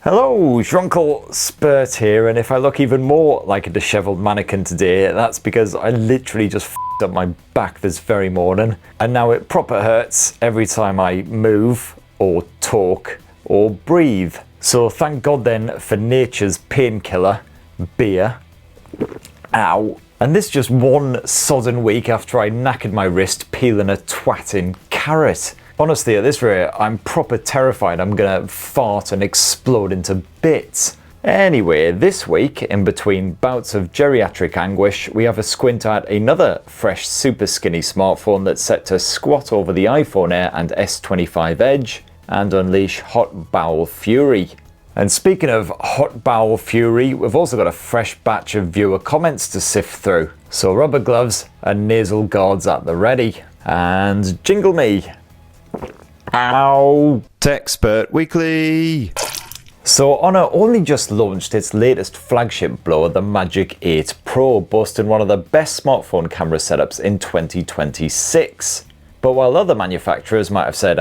Hello, your Uncle Spurt here, and if I look even more like a dishevelled mannequin today, that's because I literally just f***ed up my back this very morning, and now it proper hurts every time I move, or talk, or breathe. So thank God then for nature's painkiller, beer. Ow. And this just one sodden week after I knackered my wrist peeling a twatting carrot. Honestly, at this rate, I'm proper terrified I'm gonna fart and explode into bits. Anyway, this week, in between bouts of geriatric anguish, we have a squint at another fresh super skinny smartphone that's set to squat over the iPhone Air and S25 Edge and unleash hot bowel fury. And speaking of hot bowel fury, we've also got a fresh batch of viewer comments to sift through. So rubber gloves and nasal guards at the ready. And jingle me. Ow! Techspert Weekly! So Honor only just launched its latest flagship blower, the Magic 8 Pro, boasting one of the best smartphone camera setups in 2026. But while other manufacturers might have said,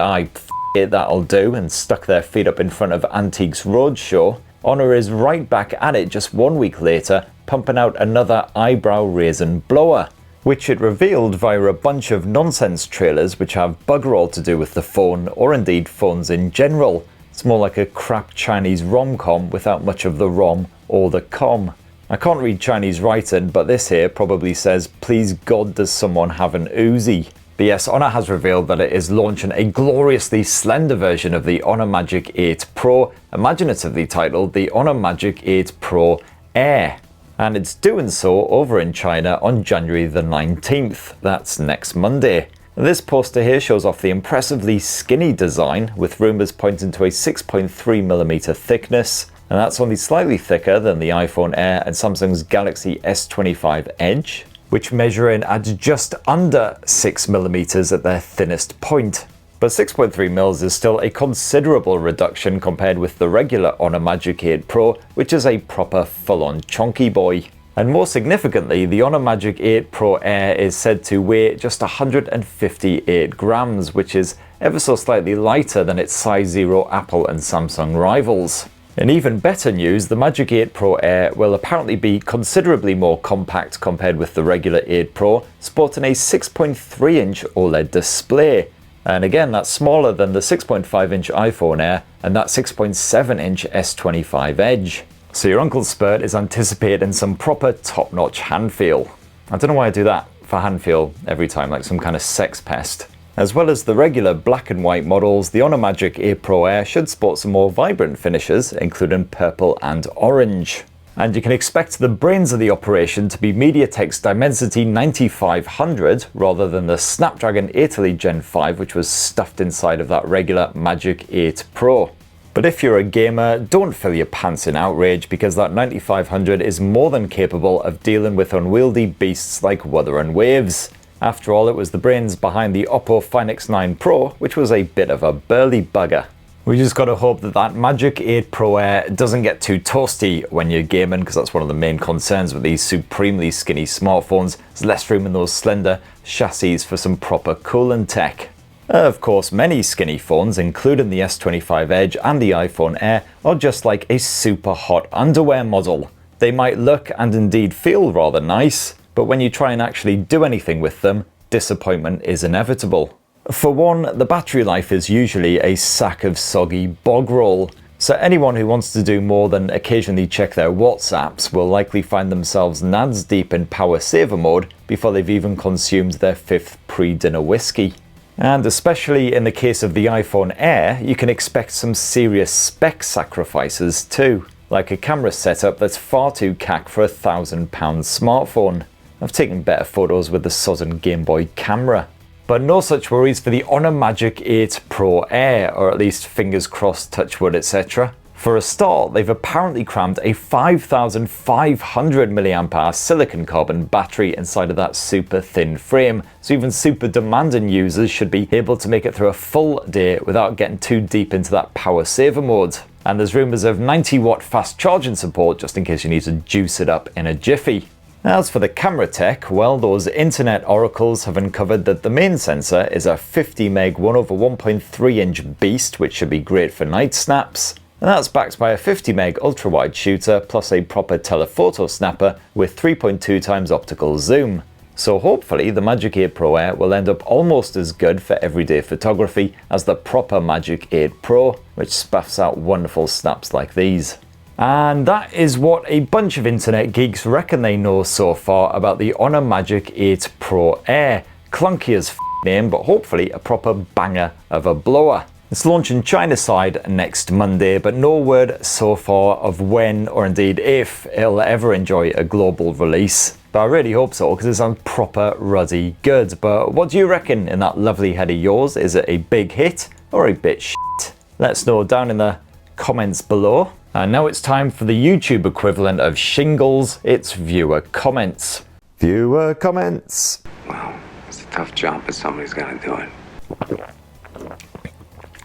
it, that'll do, and stuck their feet up in front of Antiques Roadshow, Honor is right back at it just 1 week later, pumping out another eyebrow-raising blower, which it revealed via a bunch of nonsense trailers which have bugger all to do with the phone, or indeed phones in general. It's more like a crap Chinese rom-com without much of the rom or the com. I can't read Chinese writing, but this here probably says, please God does someone have an Uzi. But yes, Honor has revealed that it is launching a gloriously slender version of the Honor Magic 8 Pro, imaginatively titled the Honor Magic 8 Pro Air. And it's doing so over in China on January the 19th, that's next Monday. This poster here shows off the impressively skinny design, with rumours pointing to a 6.3mm thickness, and that's only slightly thicker than the iPhone Air and Samsung's Galaxy S25 Edge, which measure in at just under 6mm at their thinnest point. But 6.3mm is still a considerable reduction compared with the regular Honor Magic 8 Pro, which is a proper full-on chonky boy. And more significantly, the Honor Magic 8 Pro Air is said to weigh just 158 grams, which is ever so slightly lighter than its size 0 Apple and Samsung rivals. In even better news, the Magic 8 Pro Air will apparently be considerably more compact compared with the regular 8 Pro, sporting a 6.3-inch OLED display. And again, that's smaller than the 6.5-inch iPhone Air and that 6.7-inch S25 Edge. So your Uncle Spurt is anticipating some proper top-notch hand feel. I don't know why I do that for hand feel every time, like some kind of sex pest. As well as the regular black and white models, the Honor Magic 8 Pro Air should sport some more vibrant finishes, including purple and orange. And you can expect the brains of the operation to be MediaTek's Dimensity 9500 rather than the Snapdragon 8 Elite Gen 5, which was stuffed inside of that regular Magic 8 Pro. But if you're a gamer, don't fill your pants in outrage, because that 9500 is more than capable of dealing with unwieldy beasts like Wuthering Waves. After all, it was the brains behind the Oppo Find X9 Pro, which was a bit of a burly bugger. We just gotta hope that that Magic 8 Pro Air doesn't get too toasty when you're gaming, because that's one of the main concerns with these supremely skinny smartphones. There's less room in those slender chassis for some proper cooling tech. Of course, many skinny phones, including the S25 Edge and the iPhone Air, are just like a super hot underwear model. They might look and indeed feel rather nice, but when you try and actually do anything with them, disappointment is inevitable. For one, the battery life is usually a sack of soggy bog roll, so anyone who wants to do more than occasionally check their WhatsApps will likely find themselves nads deep in power saver mode before they've even consumed their 5th pre-dinner whiskey. And especially in the case of the iPhone Air, you can expect some serious spec sacrifices too, like a camera setup that's far too cack for a £1,000 smartphone. I've taken better photos with the sodden Game Boy camera. But no such worries for the Honor Magic 8 Pro Air, or at least fingers crossed, touch wood, etc. For a start, they've apparently crammed a 5,500 mAh silicon carbon battery inside of that super thin frame, so even super demanding users should be able to make it through a full day without getting too deep into that power saver mode. And there's rumours of 90-watt fast charging support just in case you need to juice it up in a jiffy. As for the camera tech, well, those internet oracles have uncovered that the main sensor is a 50 meg 1/1.3 inch beast, which should be great for night snaps. and that's backed by a 50 meg ultra-wide shooter plus a proper telephoto snapper with 3.2 times optical zoom. So hopefully the Magic 8 Pro Air will end up almost as good for everyday photography as the proper Magic 8 Pro, which spaffs out wonderful snaps like these. And that is what a bunch of internet geeks reckon they know so far about the Honor Magic 8 Pro Air. Clunky as name, but hopefully a proper banger of a blower. It's launching China side next Monday, but no word so far of when or indeed if it'll ever enjoy a global release. But I really hope so, because it sounds proper ruddy good. But what do you reckon in that lovely head of yours? Is it a big hit or a bit shit? Let us know down in the comments below. And now it's time for the YouTube equivalent of shingles. It's viewer comments. Viewer comments. Wow, it's a tough job, but somebody's got to do it.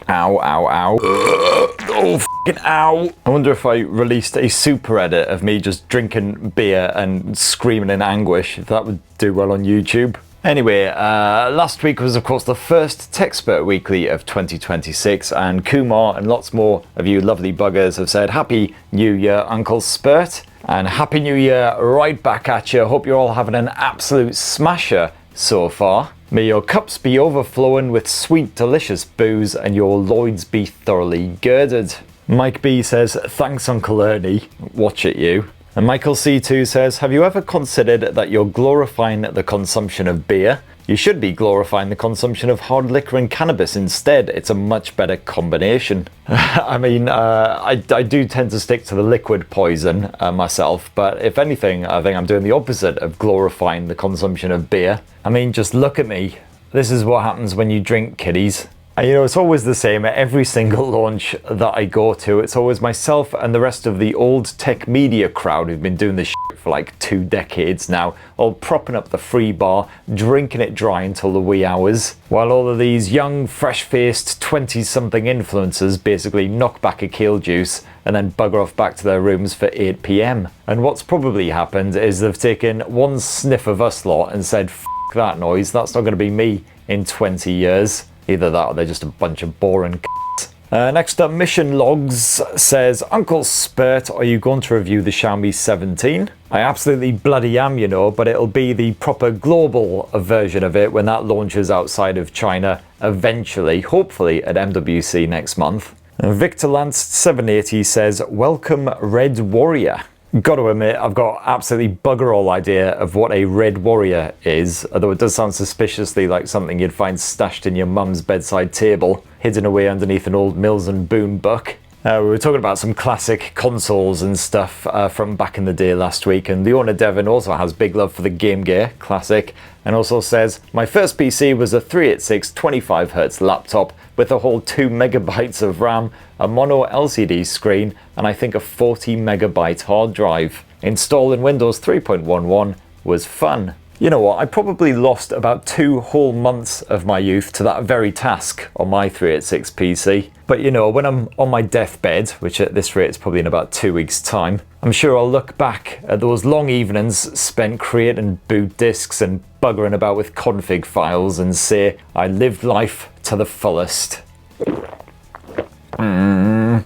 Ow, ow, ow. Oh, f***ing ow. I wonder if I released a super edit of me just drinking beer and screaming in anguish, if that would do well on YouTube. Anyway, last week was of course the first Techspert Weekly of 2026, and Kumar and lots more of you lovely buggers have said Happy New Year, Uncle Spurt. And Happy New Year right back at you. Hope you're all having an absolute smasher so far. May your cups be overflowing with sweet, delicious booze and your loins be thoroughly girded. Mike B says, thanks Uncle Ernie. Watch it you. And Michael C2 says, have you ever considered that you're glorifying the consumption of beer? You should be glorifying the consumption of hard liquor and cannabis instead. It's a much better combination. I mean, I do tend to stick to the liquid poison myself, but if anything, I think I'm doing the opposite of glorifying the consumption of beer. I mean, just look at me. This is what happens when you drink, kiddies. And you know, it's always the same at every single launch that I go to. It's always myself and the rest of the old tech media crowd who've been doing this shit for like 2 decades now, all propping up the free bar, drinking it dry until the wee hours, while all of these young, fresh-faced 20-something influencers basically knock back a kale juice and then bugger off back to their rooms for 8 PM. And what's probably happened is they've taken one sniff of us lot and said, F that noise, that's not going to be me in 20 years. Either that or they're just a bunch of boring c***s. Next up, Mission Logs says, Uncle Spurt, are you going to review the Xiaomi 17? I absolutely bloody am, you know, but it'll be the proper global version of it when that launches outside of China eventually, hopefully at MWC next month. Victor Lance 780 says, welcome Red Warrior. Got to admit, I've got absolutely bugger all idea of what a Red Warrior is, although it does sound suspiciously like something you'd find stashed in your mum's bedside table, hidden away underneath an old Mills and Boon book. We were talking about some classic consoles and stuff from back in the day last week, and Leona Devon also has big love for the Game Gear classic, and also says, my first PC was a 386 25Hz laptop with a whole 2 megabytes of RAM, a mono LCD screen, and I think a 40 megabyte hard drive. Installing Windows 3.11 was fun. You know what, I probably lost about 2 whole months of my youth to that very task on my 386 PC. But you know, when I'm on my deathbed, which at this rate is probably in about 2 weeks' time, I'm sure I'll look back at those long evenings spent creating boot disks and buggering about with config files and say, I lived life to the fullest.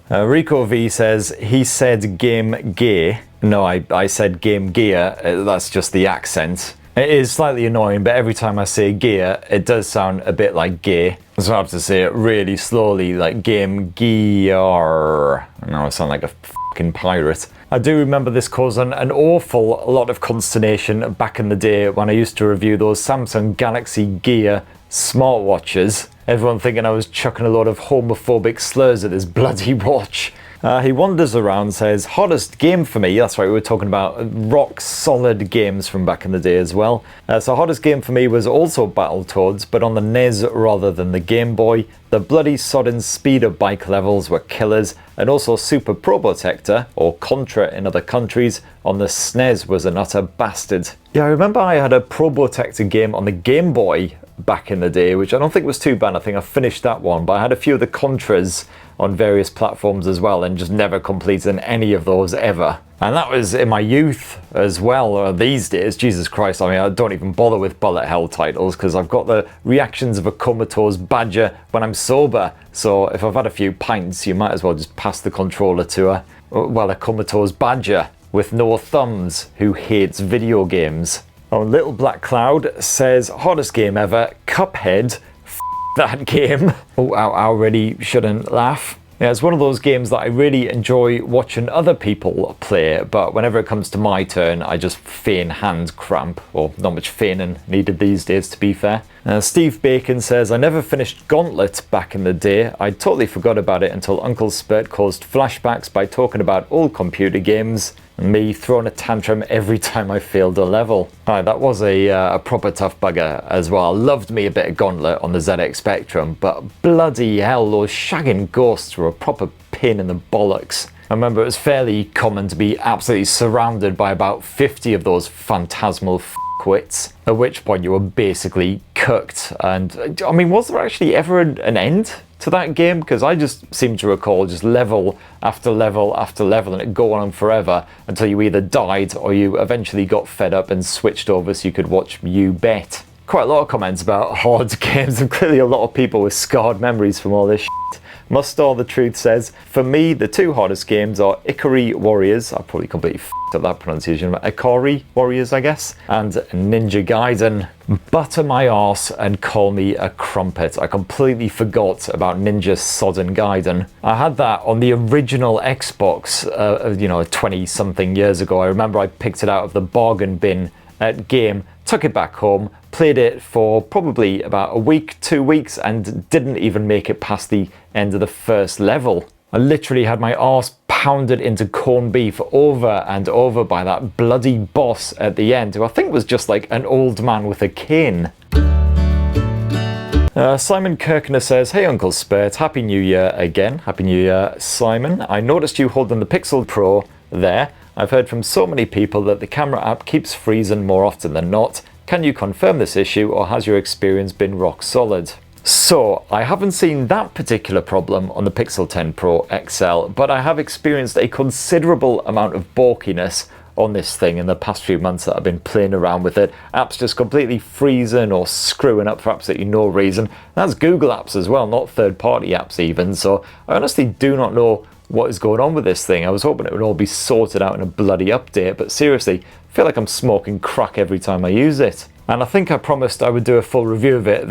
Rico V says, he said game gear. No, I said game gear, that's just the accent. It is slightly annoying, but every time I say gear, it does sound a bit like gay. So I have to say it really slowly, like game gear. Now I sound like a fucking pirate. I do remember this causing an awful lot of consternation back in the day when I used to review those Samsung Galaxy Gear smartwatches. Everyone thinking I was chucking a lot of homophobic slurs at this bloody watch. He wanders around, says, hottest game for me. That's right, we were talking about rock solid games from back in the day as well. So hottest game for me was also Battletoads, but on the NES rather than the Game Boy. The bloody sodden speed of bike levels were killers, and also Super Probotector, or Contra in other countries, on the SNES was an utter bastard. Yeah, I remember I had a Probotector game on the Game Boy back in the day, which I don't think was too bad. I think I finished that one, but I had a few of the Contras on various platforms as well and just never completed any of those ever. And that was in my youth as well. These days, Jesus Christ, I mean, I don't even bother with bullet hell titles because I've got the reactions of a comatose badger when I'm sober. So if I've had a few pints, you might as well just pass the controller to a comatose badger with no thumbs who hates video games. Oh, Little Black Cloud says, hardest game ever, Cuphead. That game. Oh, I already shouldn't laugh. Yeah, it's one of those games that I really enjoy watching other people play, but whenever it comes to my turn, I just feign hand cramp, or not much feigning needed these days, to be fair. Steve Bacon says, I never finished Gauntlet back in the day. I totally forgot about it until Uncle Spurt caused flashbacks by talking about old computer games and me throwing a tantrum every time I failed a level. That was a proper tough bugger as well. Loved me a bit of Gauntlet on the ZX Spectrum, but bloody hell, those shagging ghosts were a proper pain in the bollocks. I remember it was fairly common to be absolutely surrounded by about 50 of those phantasmal quits, at which point you were basically cooked. And I mean, was there actually ever an end to that game? Because I just seem to recall just level after level after level and it go on forever until you either died or you eventually got fed up and switched over so you could watch You Bet. Quite a lot of comments about hard games, and clearly a lot of people with scarred memories from all this shit. Mustar the Truth says, for me, the two hardest games are Ikari Warriors, I probably completely f***ed up that pronunciation, but Ikari Warriors, I guess, and Ninja Gaiden. Butter my arse and call me a crumpet. I completely forgot about Ninja Sodden Gaiden. I had that on the original Xbox, 20-something years ago. I remember I picked it out of the bargain bin at Game, took it back home, played it for probably about a week, 2 weeks, and didn't even make it past the end of the first level. I literally had my arse pounded into corned beef over and over by that bloody boss at the end, who I think was just like an old man with a cane. Simon Kirkner says, hey Uncle Spurt, Happy New Year again. Happy New Year, Simon. I noticed you holding the Pixel Pro there. I've heard from so many people that the camera app keeps freezing more often than not. Can you confirm this issue, or has your experience been rock solid? So, I haven't seen that particular problem on the Pixel 10 Pro XL, but I have experienced a considerable amount of balkiness on this thing in the past few months that I've been playing around with it. Apps just completely freezing or screwing up for absolutely no reason. That's Google apps as well, not third-party apps even, so I honestly do not know what is going on with this thing. I was hoping it would all be sorted out in a bloody update, but seriously, I feel like I'm smoking crack every time I use it. And I think I promised I would do a full review of it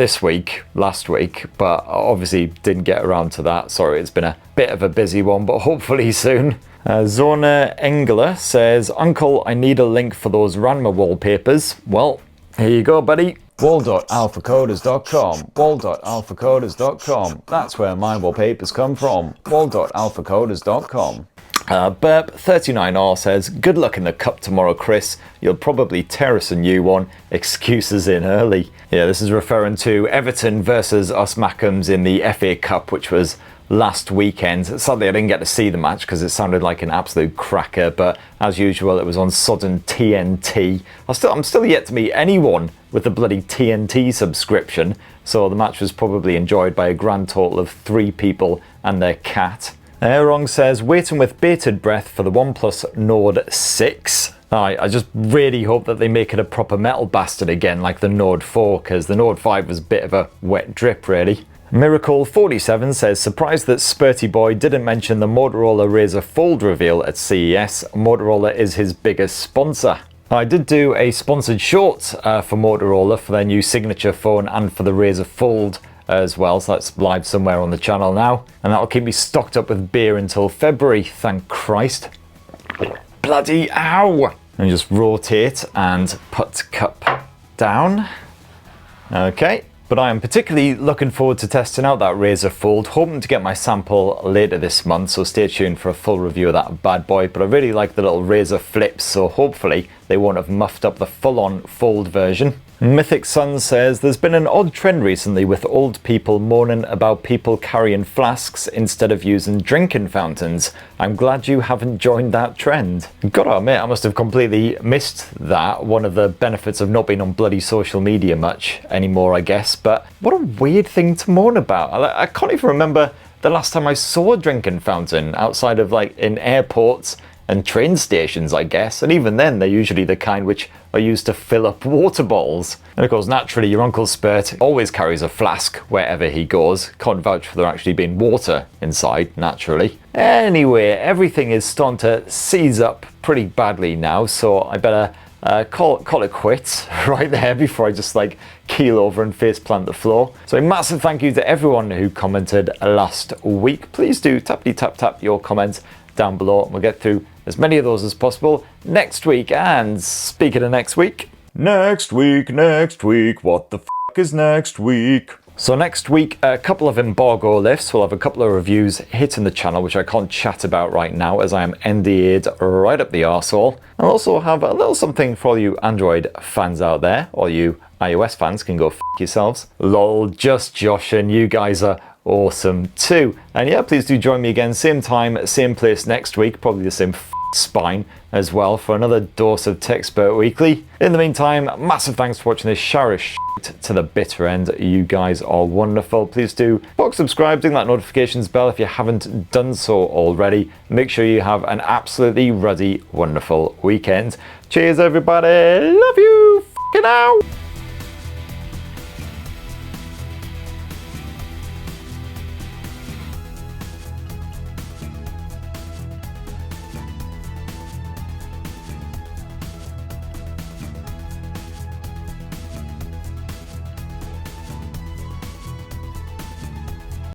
last week, but I obviously didn't get around to that. Sorry, it's been a bit of a busy one, but hopefully soon. Zona Engler says, Uncle, I need a link for those Ranma wallpapers. Well, here you go, buddy. Wall.alphacoders.com, wall.alphacoders.com. That's where my wallpapers come from, wall.alphacoders.com. Burp39R says, good luck in the cup tomorrow, Chris. You'll probably tear us a new one. Excuses in early. Yeah, this is referring to Everton versus us Mackhams in the FA Cup, which was last weekend. Sadly, I didn't get to see the match because it sounded like an absolute cracker, but as usual, it was on sodden TNT. I'm still yet to meet anyone with the bloody TNT subscription, so the match was probably enjoyed by a grand total of 3 people and their cat. Aerong says, waiting with bated breath for the OnePlus Nord 6. I just really hope that they make it a proper metal bastard again like the Nord 4, because the Nord 5 was a bit of a wet drip really. Miracle47 says, surprised that Spurty Boy didn't mention the Motorola Razr Fold reveal at CES. Motorola is his biggest sponsor. I did do a sponsored short for Motorola for their new signature phone and for the Razr Fold as well, so that's live somewhere on the channel now, and that'll keep me stocked up with beer until February, thank Christ. Bloody ow! And just rotate and put cup down. Okay. But I am particularly looking forward to testing out that Razr Fold, hoping to get my sample later this month, so stay tuned for a full review of that bad boy. But I really like the little Razr flips, so hopefully they won't have muffed up the full-on fold version. Mythic Sun says, there's been an odd trend recently with old people moaning about people carrying flasks instead of using drinking fountains. I'm glad you haven't joined that trend. Gotta admit, I must have completely missed that. One of the benefits of not being on bloody social media much anymore, I guess. But what a weird thing to moan about. I can't even remember the last time I saw a drinking fountain outside of like in airports and train stations, I guess. And even then, they're usually the kind which are used to fill up water bottles. And of course, naturally, your Uncle Spurt always carries a flask wherever he goes. Can't vouch for there actually being water inside, naturally. Anyway, everything is starting to seize up pretty badly now, so I better call it quits right there before I just like keel over and face plant the floor. So a massive thank you to everyone who commented last week. Please do tap your comments down below, and we'll get through as many of those as possible next week. And speaking of next week, what the f is next week? So next week, a couple of embargo lifts. We'll have a couple of reviews hitting the channel, which I can't chat about right now as I am NDA'd right up the arsehole. I'll also have a little something for all you Android fans out there. All you iOS fans can go f yourselves. Lol, just joshing, you guys are awesome too. And yeah, please do join me again, same time, same place next week, probably the same spine as well, for another dose of Techspert Weekly. In the meantime, massive thanks for watching this shower of shit to the bitter end. You guys are wonderful. Please do box subscribe, ding that notifications bell if you haven't done so already. Make sure you have an absolutely ruddy, wonderful weekend. Cheers everybody, love you, f***ing out.